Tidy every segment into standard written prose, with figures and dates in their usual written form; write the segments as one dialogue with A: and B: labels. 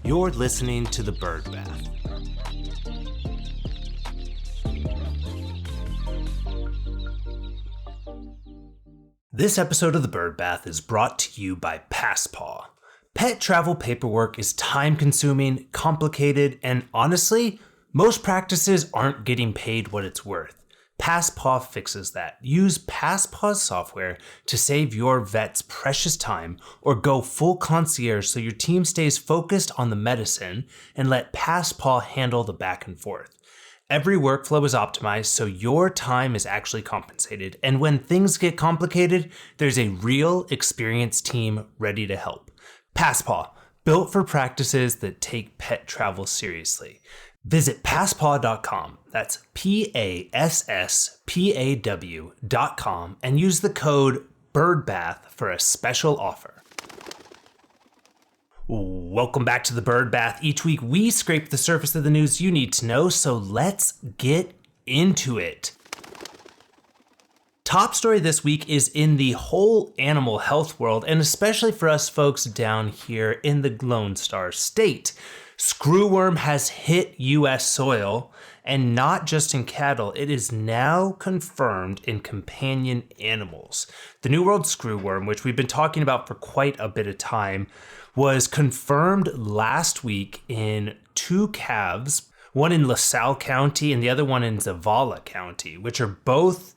A: You're listening to The Bird Bath. This episode of The Bird Bath is brought to you by PassPaw. Pet travel paperwork is time-consuming, complicated, and honestly, most practices aren't getting paid what it's worth. PassPaw fixes that. Use PassPaw's software to save your vet's precious time or go full concierge so your team stays focused on the medicine and let PassPaw handle the back and forth. Every workflow is optimized so your time is actually compensated, and when things get complicated, there's a real experienced team ready to help. PassPaw, built for practices that take pet travel seriously. Visit PassPaw.com, that's PassPaw.com, and use the code BIRDBATH for a special offer. Welcome back to the Bird Bath. Each week we scrape the surface of the news you need to know, so let's get into it. Top story this week is in the whole animal health world, and especially for us folks down here in the Lone Star State. Screwworm has hit U.S. soil, and not just in cattle, it is now confirmed in companion animals. The New World screwworm, which we've been talking about for quite a bit of time, was confirmed last week in 2 calves, one in LaSalle County and the other one in Zavala County, which are both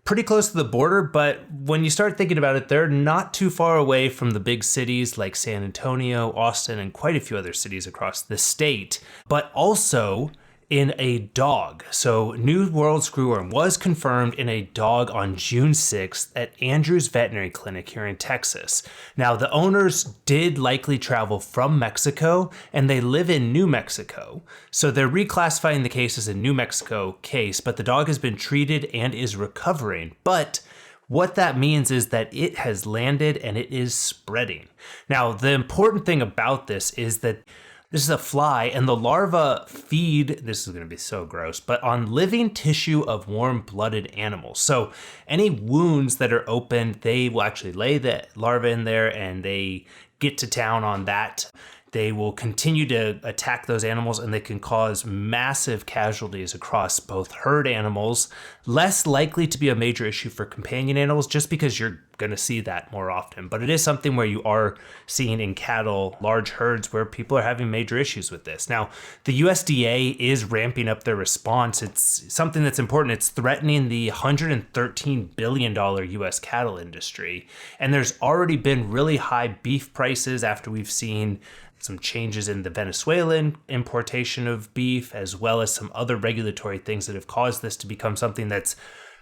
A: pretty close to the border, but when you start thinking about it, they're not too far away from the big cities like San Antonio, Austin, and quite a few other cities across the state, but also in a dog. So New World Screwworm was confirmed in a dog on June 6th at Andrews Veterinary Clinic here in Texas. Now, the owners did likely travel from Mexico, and they live in New Mexico. So they're reclassifying the case as a New Mexico case, but the dog has been treated and is recovering. But what that means is that it has landed and it is spreading. Now, the important thing about this is that this is a fly, and the larvae feed, this is going to be so gross, but on living tissue of warm-blooded animals. So any wounds that are open, they will actually lay the larva in there and they get to town on that. They will continue to attack those animals, and they can cause massive casualties across both herd animals. Less likely to be a major issue for companion animals just because you're going to see that more often. But it is something where you are seeing in cattle, large herds, where people are having major issues with this. Now, the USDA is ramping up their response. It's something that's important. It's threatening the $113 billion US cattle industry. And there's already been really high beef prices after we've seen some changes in the Venezuelan importation of beef, as well as some other regulatory things that have caused this to become something that's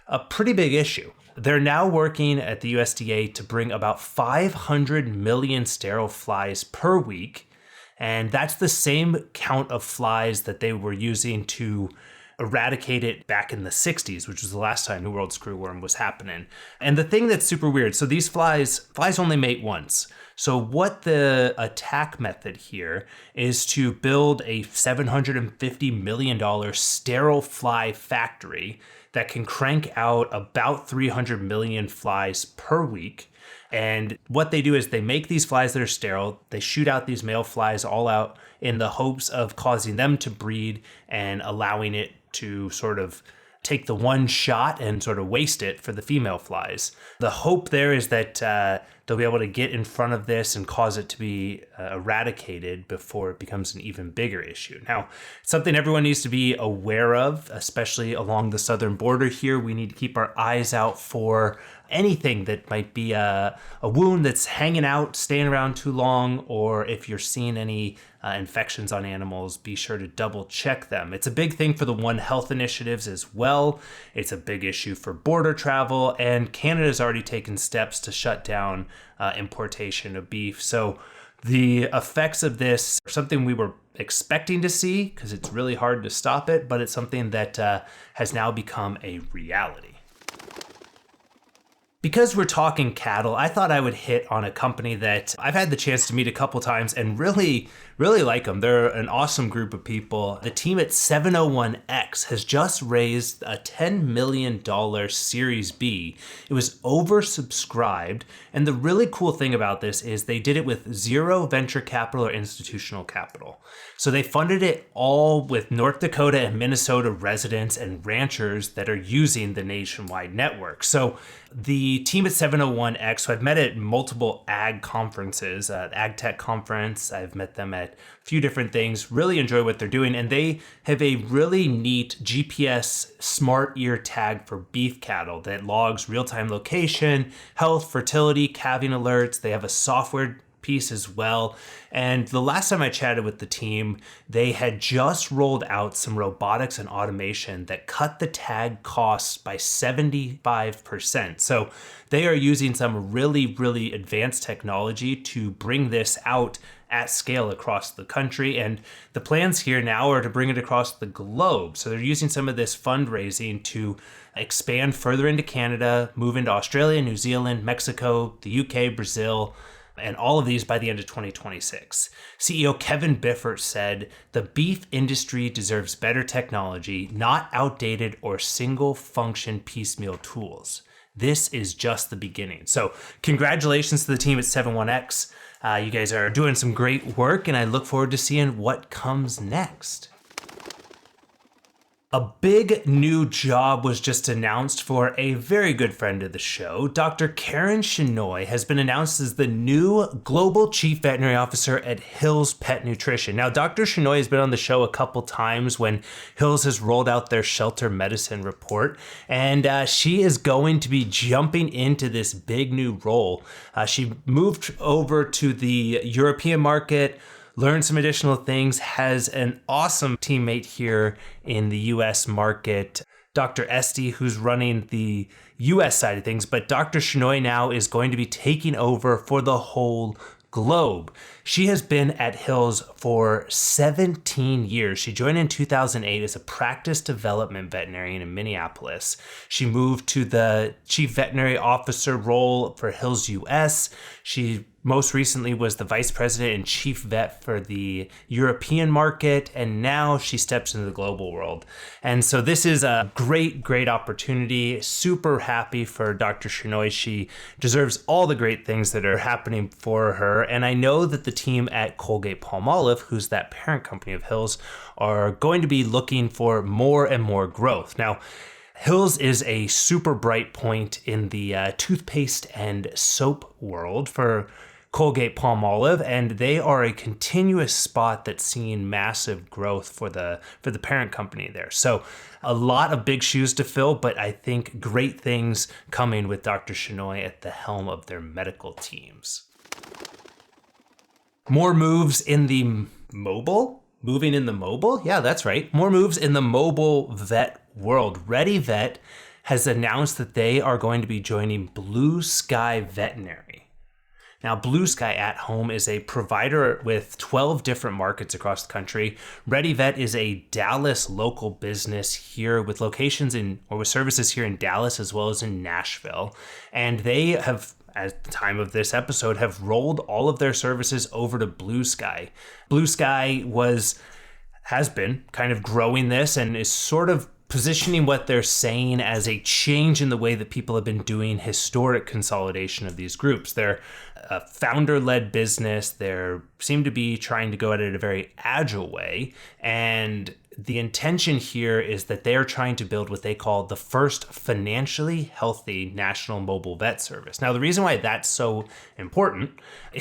A: a pretty big issue. They're now working at the USDA to bring about 500 million sterile flies per week, and that's the same count of flies that they were using to eradicate it back in the 60s, which was the last time New World Screwworm was happening. And the thing that's super weird, so these flies only mate once. So what the attack method here is to build a $750 million sterile fly factory that can crank out about 300 million flies per week. And what they do is they make these flies that are sterile, they shoot out these male flies all out in the hopes of causing them to breed and allowing it to sort of take the one shot and sort of waste it for the female flies. The hope there is that they'll be able to get in front of this and cause it to be eradicated before it becomes an even bigger issue. Now, it's something everyone needs to be aware of, especially along the southern border here. We need to keep our eyes out for anything that might be a wound that's hanging out, staying around too long, or if you're seeing any infections on animals, be sure to double check them. It's a big thing for the One Health initiatives as well. It's a big issue for border travel, and Canada's already taken steps to shut down importation of beef. So the effects of this are something we were expecting to see because it's really hard to stop it, but it's something that has now become a reality. Because we're talking cattle, I thought I would hit on a company that I've had the chance to meet a couple times and really like them. They're an awesome group of people. The team at 701X has just raised a $10 million Series B. It was oversubscribed. And the really cool thing about this is they did it with zero venture capital or institutional capital. So they funded it all with North Dakota and Minnesota residents and ranchers that are using the nationwide network. So the team at 701X, so I've met at multiple ag conferences, Ag Tech Conference. I've met them at a few different things, really enjoy what they're doing. And they have a really neat GPS smart ear tag for beef cattle that logs real-time location, health, fertility, calving alerts. They have a software piece as well. And the last time I chatted with the team, they had just rolled out some robotics and automation that cut the tag costs by 75%. So they are using some really advanced technology to bring this out at scale across the country. And the plans here now are to bring it across the globe. So they're using some of this fundraising to expand further into Canada, move into Australia, New Zealand, Mexico, the UK, Brazil, and all of these by the end of 2026. CEO Kevin Biffert said, "The beef industry deserves better technology, not outdated or single-function piecemeal tools. This is just the beginning." So congratulations to the team at 71X. You guys are doing some great work, and I look forward to seeing what comes next. A big new job was just announced for a very good friend of the show. Dr. Karen Shenoy has been announced as the new Global Chief Veterinary Officer at Hill's Pet Nutrition. Now, Dr. Shenoy has been on the show a couple times when Hill's has rolled out their shelter medicine report, and she is going to be jumping into this big new role. She moved over to the European market, learn some additional things, has an awesome teammate here in the US market, Dr. Esty, who's running the US side of things, but Dr. Shenoy now is going to be taking over for the whole globe. She has been at Hill's for 17 years. She joined in 2008 as a practice development veterinarian in Minneapolis. She moved to the chief veterinary officer role for Hill's US. She most recently was the vice president and chief vet for the European market, and now she steps into the global world. And so this is a great opportunity. Super happy for Dr. Shenoy. She deserves all the great things that are happening for her. And I know that the team at Colgate-Palmolive, who's that parent company of Hill's, are going to be looking for more and more growth. Now, Hill's is a super bright point in the toothpaste and soap world for Colgate-Palmolive, and they are a continuous spot that's seeing massive growth for the parent company there. So a lot of big shoes to fill, but I think great things coming with Dr. Shenoy at the helm of their medical teams. More moves in the mobile? Moving in the mobile? Yeah, that's right. More moves in the mobile vet world. ReadiVet has announced that they are going to be joining BlueSky Veterinary. Now, BlueSky at Home is a provider with 12 different markets across the country. ReadiVet is a Dallas local business here with locations with services here in Dallas as well as in Nashville. And they have, at the time of this episode, have rolled all of their services over to BlueSky. BlueSky has been kind of growing this and is sort of positioning what they're saying as a change in the way that people have been doing historic consolidation of these groups. They're a founder-led business. They seem to be trying to go at it in a very agile way. And the intention here is that they are trying to build what they call the first financially healthy national mobile vet service. Now, the reason why that's so important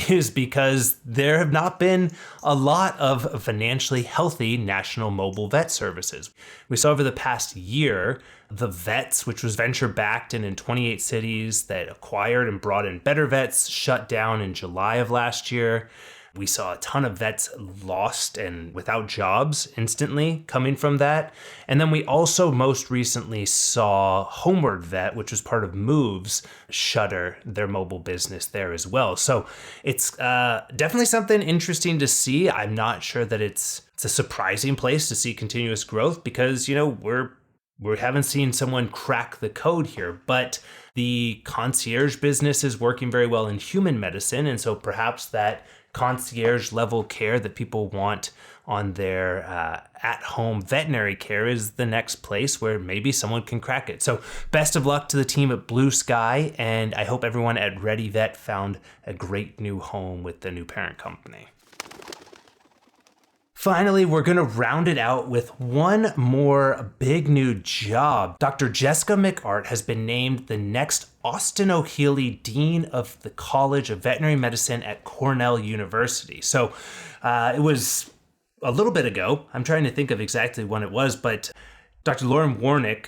A: is because there have not been a lot of financially healthy national mobile vet services. We saw over the past year, the Vets, which was venture-backed and in 28 cities that acquired and brought in Better Vets, shut down in July of last year. We saw a ton of vets lost and without jobs instantly coming from that. And then we also most recently saw Homeward Vet, which was part of Move's, shutter their mobile business there as well. So it's definitely something interesting to see. I'm not sure that it's a surprising place to see continuous growth because, we're We haven't seen someone crack the code here, but the concierge business is working very well in human medicine. And so perhaps that concierge level care that people want on their at-home veterinary care is the next place where maybe someone can crack it. So best of luck to the team at BlueSky, and I hope everyone at ReadiVet found a great new home with the new parent company. Finally, we're going to round it out with one more big new job. Dr. Jessica McArt has been named the next Austin O'Healy Dean of the College of Veterinary Medicine at Cornell University. So it was a little bit ago. I'm trying to think of exactly when it was, but Dr. Lauren Warnick,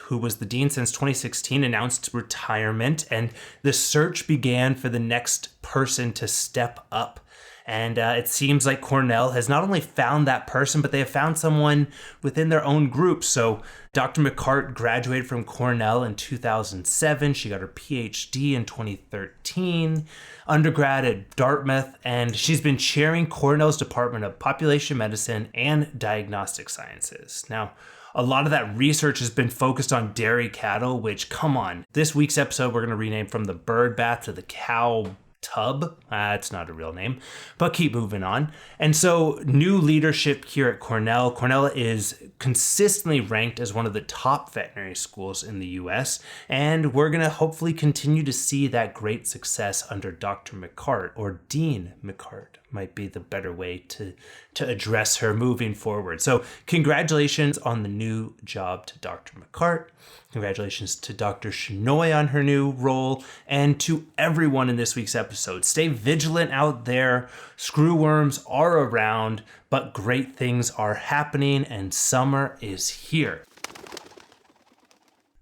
A: who was the dean since 2016, announced retirement, and the search began for the next person to step up. And it seems like Cornell has not only found that person, but they have found someone within their own group. So Dr. McArt graduated from Cornell in 2007. She got her PhD in 2013, undergrad at Dartmouth, and she's been chairing Cornell's Department of Population Medicine and Diagnostic Sciences. Now, a lot of that research has been focused on dairy cattle, which, come on, this week's episode we're going to rename from the bird bath to the cow tub. It's not a real name, but keep moving on. And so new leadership here at Cornell. Cornell is consistently ranked as one of the top veterinary schools in the US, and we're going to hopefully continue to see that great success under Dr. McArt, or Dean McArt might be the better way to address her moving forward. So congratulations on the new job to Dr. McArt. Congratulations to Dr. Shenoy on her new role, and to everyone in this week's episode. Stay vigilant out there. Screwworms are around, but great things are happening, and summer is here.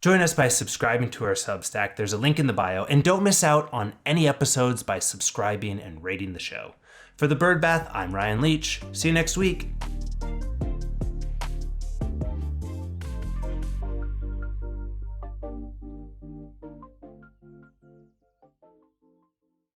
A: Join us by subscribing to our Substack. There's a link in the bio, and don't miss out on any episodes by subscribing and rating the show. For the Bird Bath, I'm Ryan Leach. See you next week.